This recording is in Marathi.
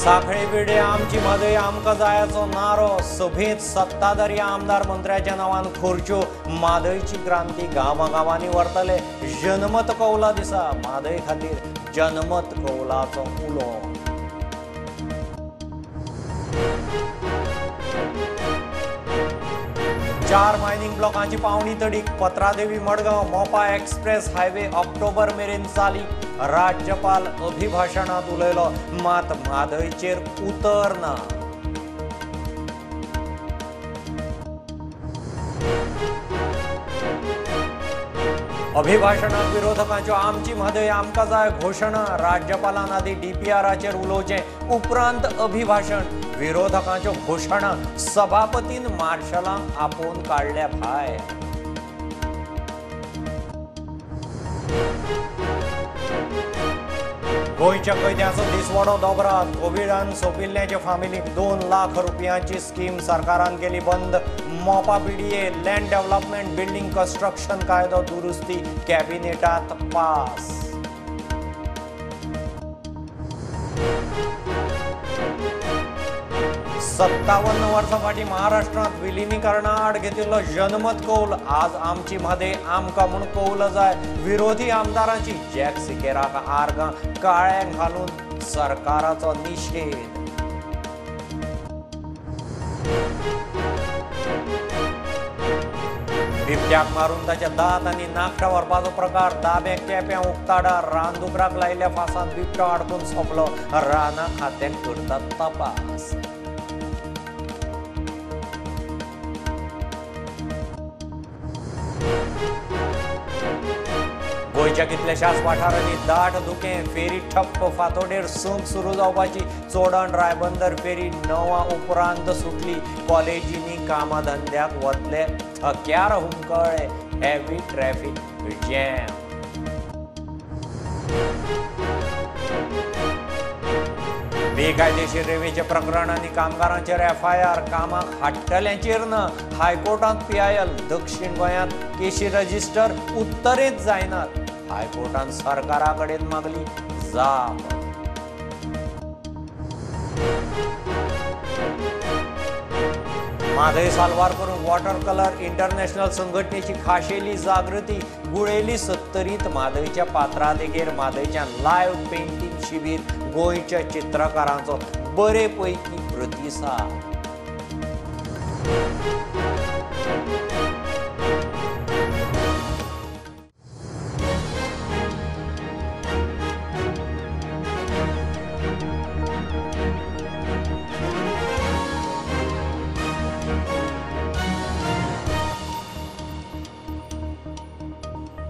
साखळे विडे आमची मदय आमकां जायाचो नारो सभेत सत्ताधारी आमदार मंत्र्याच्या नांवान खुर्च्यो मादयची क्रांती गांवांनी व्हरतले जनमत कौला दिसा मादय खातीर जनमत कौलाचो उलो चार मायनिंग ब्लॉकांची पावणी तडीक पत्रादेवी मडगांव मोपा एक्सप्रेस हायवे ऑक्टोबर मेरेन चाली राज्यपाल अभिभाषणात उलयलो मात म्हादयचेर उतर ना अभिभाषणात विरोधकांच्यो आमची म्हादय आमकां जाय घोशणा राज्यपालान आदी डीपीआराचेर उलोवचें उपरांत अभिभाषण विरोधकांच्यो घोशणा सभापतीन मार्शलांक आपोवन काडल्या भायर गोंयच्या कैद्यांचो दिसवडो दोबरात कोविडान सोंपिल्ल्याचे फामिलीक 2 लाख रुपयांची स्कीम सरकारान केली बंद मोपा PDA land development building construction कायदो दुरुस्ती कॅबिनेटात पास सत्तावन्न वर्सां फाटीं महाराष्ट्रांत विलिनीकरणा आड घेतिल्लो जनमत कौल आज आमची म्हादय आमकां म्हूण कौल जाय विरोधी आमदारांची जॅक सिकेराक आर्गां काळ्यांक घालून सरकाराचो निशेध बिबट्याक मारून ताचे दात आनी नाखटां व्हरपाचो प्रकार दाबे केप्यां उक्ताडा रानदुकराक लायिल्ल्या फासांत बिबटो आडकून सोंपलो रानां खात्याक करतात तपास गोंयच्या कितल्याशाच वाठारांनी दाट धुकें फेरी ठप्प फांतोडेर संक सुरू जावपाची चोडण रायबंदर फेरी 9 उपरांत सुटली कॉलेजींनी कामाधंद्याक वतले थक्यार हुमकळे हेवी ट्रॅफिक जॅम बेकायदेशीर रेवेचे प्रकरण आनी कामगारांचेर एफआयआर कामाक हाडटल्यांचेर न हायकोर्टांत पीआयएल दक्षिण गोंयांत केशी रजिस्टर उत्तरेंत जायनात हायकोर्टान सरकारा कडेन मागली जाप म्हादय साल्वार करून वॉटर कलर इंटरनॅशनल संघटनेची खाशेली जागृती गुळेली 70th म्हादयच्या पात्रा देगेर म्हादयच्या लायव्ह पेंटिंग शिबीर गोंयच्या चित्रकारांचो बरे पैकी प्रतिसाद